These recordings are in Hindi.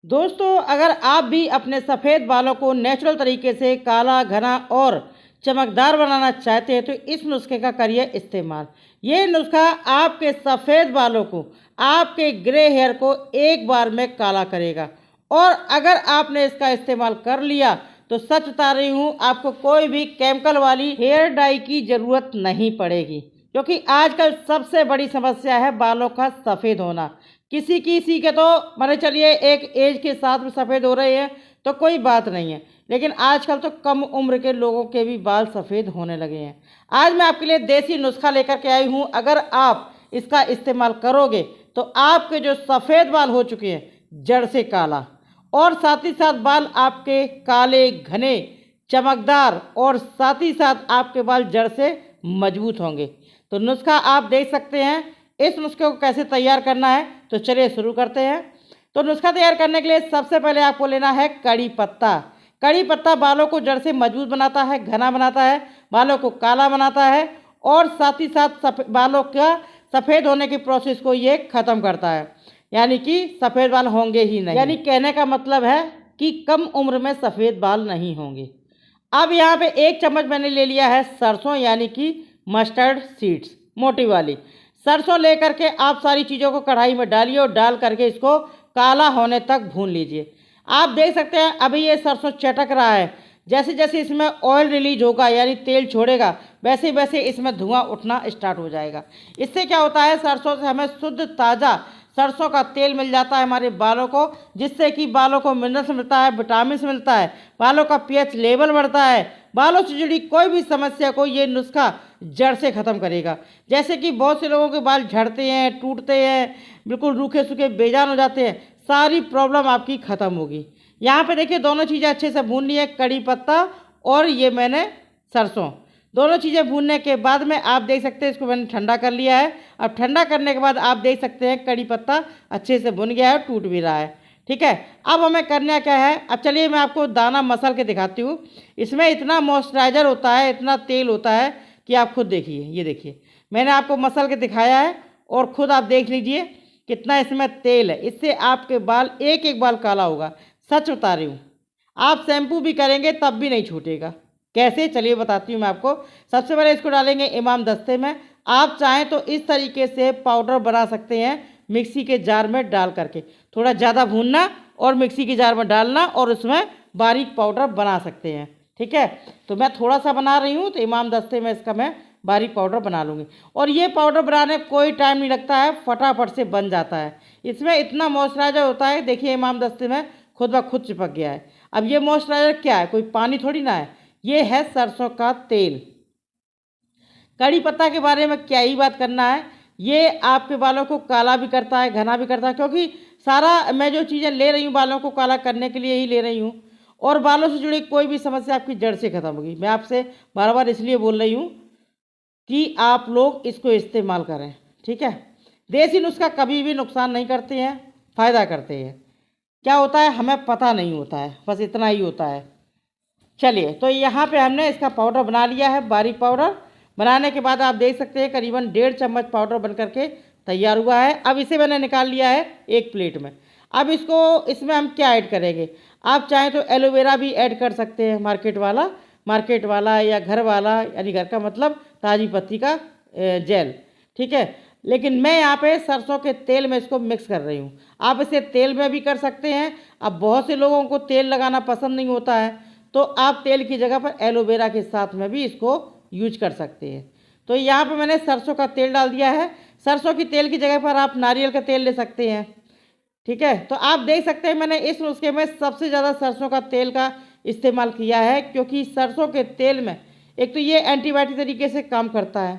दोस्तों, अगर आप भी अपने सफ़ेद बालों को नेचुरल तरीके से काला, घना और चमकदार बनाना चाहते हैं तो इस नुस्खे का करिए इस्तेमाल। ये नुस्खा आपके सफ़ेद बालों को, आपके ग्रे हेयर को एक बार में काला करेगा। और अगर आपने इसका इस्तेमाल कर लिया तो सच बता रही हूँ, आपको कोई भी केमिकल वाली हेयर डाई की ज़रूरत नहीं पड़ेगी, क्योंकि आजकल सबसे बड़ी समस्या है बालों का सफ़ेद होना। किसी के तो माने चलिए एक एज के साथ में सफ़ेद हो रहे हैं तो कोई बात नहीं है, लेकिन आजकल तो कम उम्र के लोगों के भी बाल सफ़ेद होने लगे हैं। आज मैं आपके लिए देसी नुस्खा लेकर के आई हूँ। अगर आप इसका इस्तेमाल करोगे तो आपके जो सफ़ेद बाल हो चुके हैं जड़ से काला, और साथ ही साथ बाल आपके काले, घने, चमकदार, और साथ ही साथ आपके बाल जड़ से मजबूत होंगे। तो नुस्खा आप देख सकते हैं। इस नुस्खे को कैसे तैयार करना है तो चलिए शुरू करते हैं। तो नुस्खा तैयार करने के लिए सबसे पहले आपको लेना है कड़ी पत्ता। कड़ी पत्ता बालों को जड़ से मजबूत बनाता है, घना बनाता है, बालों को काला बनाता है, और साथ ही साथ बालों का सफ़ेद होने की प्रोसेस को ये ख़त्म करता है, यानी कि सफ़ेद बाल होंगे ही नहीं। यानी कहने का मतलब है कि कम उम्र में सफ़ेद बाल नहीं होंगे। अब यहाँ पे 1 चम्मच मैंने ले लिया है सरसों, यानी कि मस्टर्ड सीड्स, मोटी वाली सरसों लेकर के आप सारी चीज़ों को कढ़ाई में डालिए और डाल करके इसको काला होने तक भून लीजिए। आप देख सकते हैं अभी ये सरसों चटक रहा है। जैसे जैसे इसमें ऑयल रिलीज होगा, यानी तेल छोड़ेगा, वैसे वैसे इसमें धुआं उठना स्टार्ट हो जाएगा। इससे क्या होता है, सरसों से हमें शुद्ध ताज़ा सरसों का तेल मिल जाता है हमारे बालों को, जिससे कि बालों को मिनरल्स मिलता है, विटामिन मिलता है, बालों का पीएच लेवल बढ़ता है। बालों से जुड़ी कोई भी समस्या को ये नुस्खा जड़ से ख़त्म करेगा। जैसे कि बहुत से लोगों के बाल झड़ते हैं, टूटते हैं, बिल्कुल रूखे सूखे बेजान हो जाते हैं, सारी प्रॉब्लम आपकी ख़त्म होगी। यहाँ पे देखिए दोनों चीज़ें अच्छे से भून ली है, कड़ी पत्ता और ये मैंने सरसों, दोनों चीज़ें भूनने के बाद में आप देख सकते हैं इसको मैंने ठंडा कर लिया है। अब ठंडा करने के बाद आप देख सकते हैं कड़ी पत्ता अच्छे से भुन गया है, टूट भी रहा है। ठीक है, अब हमें करना क्या है, अब चलिए मैं आपको दाना मसल के दिखाती हूँ। इसमें इतना मॉइस्चराइज़र होता है, इतना तेल होता है कि आप खुद देखिए। ये देखिए मैंने आपको मसल के दिखाया है और ख़ुद आप देख लीजिए कितना इसमें तेल है। इससे आपके बाल एक एक बाल काला होगा, सच बता रही हूँ। आप शैम्पू भी करेंगे तब भी नहीं छूटेगा। कैसे, चलिए बताती हूँ मैं आपको। सबसे पहले इसको डालेंगे इमाम दस्ते में। आप चाहें तो इस तरीके से पाउडर बना सकते हैं, मिक्सी के जार में डाल करके थोड़ा ज़्यादा भूनना और मिक्सी के जार में डालना और उसमें बारीक पाउडर बना सकते हैं। ठीक है, तो मैं थोड़ा सा बना रही हूँ तो इमाम दस्ते में इसका मैं बारीक पाउडर बना लूँगी। और ये पाउडर बनाने में कोई टाइम नहीं लगता है, फटाफट से बन जाता है। इसमें इतना मॉइस्चराइज़र होता है, देखिए इमाम दस्ते में खुद ब खुद चिपक गया है। अब ये मॉइस्चराइज़र क्या है, कोई पानी थोड़ी ना है, ये है सरसों का तेल। कड़ी पत्ता के बारे में क्या ही बात करना है, ये आपके बालों को काला भी करता है, घना भी करता है, क्योंकि सारा मैं जो चीज़ें ले रही हूँ बालों को काला करने के लिए ही ले रही हूँ। और बालों से जुड़ी कोई भी समस्या आपकी जड़ से ख़त्म होगी। मैं आपसे बार बार इसलिए बोल रही हूँ कि आप लोग इसको इस्तेमाल करें। ठीक है, देसी नुस्खा कभी भी नुकसान नहीं करते हैं, फ़ायदा करते हैं। क्या होता है हमें पता नहीं होता है, बस इतना ही होता है। चलिए, तो यहाँ पे हमने इसका पाउडर बना लिया है, बारीक पाउडर। बनाने के बाद आप देख सकते हैं करीबन 1.5 चम्मच पाउडर बन करके तैयार हुआ है। अब इसे मैंने निकाल लिया है एक प्लेट में। अब इसको इसमें हम क्या ऐड करेंगे, आप चाहें तो एलोवेरा भी ऐड कर सकते हैं, मार्केट वाला या घर वाला, यानी घर का मतलब ताज़ी पत्ती का जेल। ठीक है, लेकिन मैं यहाँ पे सरसों के तेल में इसको मिक्स कर रही हूँ। आप इसे तेल में भी कर सकते हैं। अब बहुत से लोगों को तेल लगाना पसंद नहीं होता है, तो आप तेल की जगह पर एलोवेरा के साथ में भी इसको यूज कर सकते हैं। तो यहाँ पे मैंने सरसों का तेल डाल दिया है। सरसों की तेल की जगह पर आप नारियल का तेल ले सकते हैं। ठीक है, तो आप देख सकते हैं मैंने इस नुस्खे में सबसे ज़्यादा सरसों का तेल का इस्तेमाल किया है, क्योंकि सरसों के तेल में एक तो ये एंटीबायोटिक तरीके से काम करता है,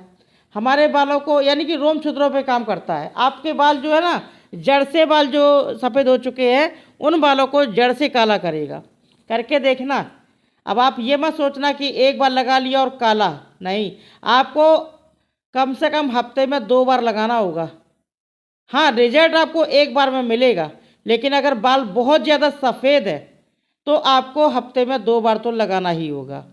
हमारे बालों को यानी कि रोम छिद्रों पे काम करता है। आपके बाल जो है ना, जड़ से बाल जो सफ़ेद हो चुके हैं उन बालों को जड़ से काला करेगा। करके देखना। अब आप ये मत सोचना कि एक बार लगा लिया और काला नहीं, आपको कम से कम हफ्ते में 2 बार लगाना होगा। हाँ, रिजल्ट आपको एक बार में मिलेगा, लेकिन अगर बाल बहुत ज़्यादा सफ़ेद है तो आपको हफ्ते में 2 बार तो लगाना ही होगा।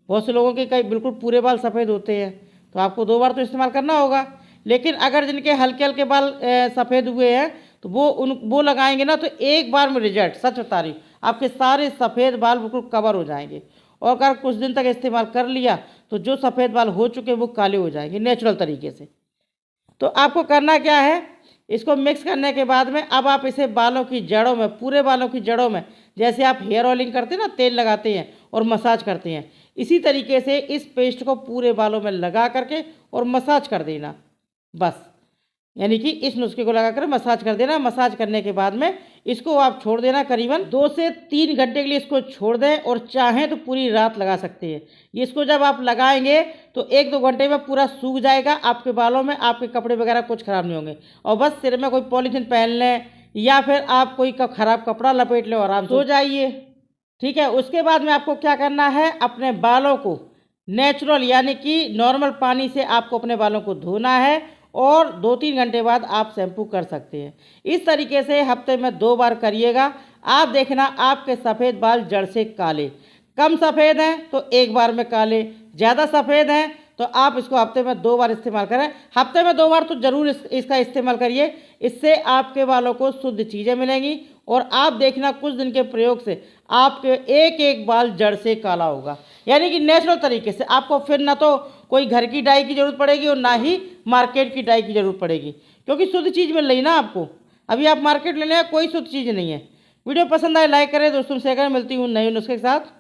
बहुत से लोगों के कई बिल्कुल पूरे बाल सफ़ेद होते हैं, तो आपको 2 बार तो इस्तेमाल करना होगा। लेकिन अगर जिनके हल्के हल्के बाल सफ़ेद हुए हैं तो वो लगाएंगे ना तो एक बार में रिजल्ट, सच बता रही हूँ, आपके सारे सफ़ेद बाल बिल्कुल कवर हो जाएंगे। और अगर कुछ दिन तक इस्तेमाल कर लिया तो जो सफ़ेद बाल हो चुके हैं वो काले हो जाएंगे नेचुरल तरीके से। तो आपको करना क्या है, इसको मिक्स करने के बाद में अब आप इसे बालों की जड़ों में, पूरे बालों की जड़ों में, जैसे आप हेयर ऑयलिंग करते हैं ना, तेल लगाते हैं और मसाज करते हैं, इसी तरीके से इस पेस्ट को पूरे बालों में लगा करके और मसाज कर देना बस। यानी कि इस नुस्खे को लगा कर मसाज कर देना। मसाज करने के बाद में इसको आप छोड़ देना, करीबन 2 से 3 घंटे के लिए इसको छोड़ दें, और चाहें तो पूरी रात लगा सकते हैं। इसको जब आप लगाएंगे तो 1-2 घंटे में पूरा सूख जाएगा आपके बालों में, आपके कपड़े वगैरह कुछ ख़राब नहीं होंगे। और बस सिर में कोई पॉलीथीन पहन लें या फिर आप कोई ख़राब कपड़ा लपेट लें और आप सो जाइए। ठीक है, उसके बाद में आपको क्या करना है, अपने बालों को नेचुरल यानी कि नॉर्मल पानी से आपको अपने बालों को धोना है और 2-3 घंटे बाद आप शैम्पू कर सकते हैं। इस तरीके से हफ्ते में 2 बार करिएगा, आप देखना आपके सफ़ेद बाल जड़ से काले। कम सफ़ेद हैं तो एक बार में काले, ज़्यादा सफ़ेद हैं तो आप इसको हफ्ते में 2 बार इस्तेमाल करें। हफ्ते में 2 बार तो ज़रूर इसका इस्तेमाल करिए, इससे आपके बालों को शुद्ध चीज़ें मिलेंगी और आप देखना कुछ दिन के प्रयोग से आपके एक एक बाल जड़ से काला होगा। यानी कि नेचुरल तरीके से आपको फिर ना तो कोई घर की डाई की ज़रूरत पड़ेगी और ना ही मार्केट की डाई की ज़रूरत पड़ेगी, क्योंकि शुद्ध चीज़ मिल रही ना आपको। अभी आप मार्केट लेने कोई शुद्ध चीज़ नहीं है। वीडियो पसंद आए लाइक करें, दोस्तों से शेयर करें। मिलती हूँ नए नुस्खे के साथ।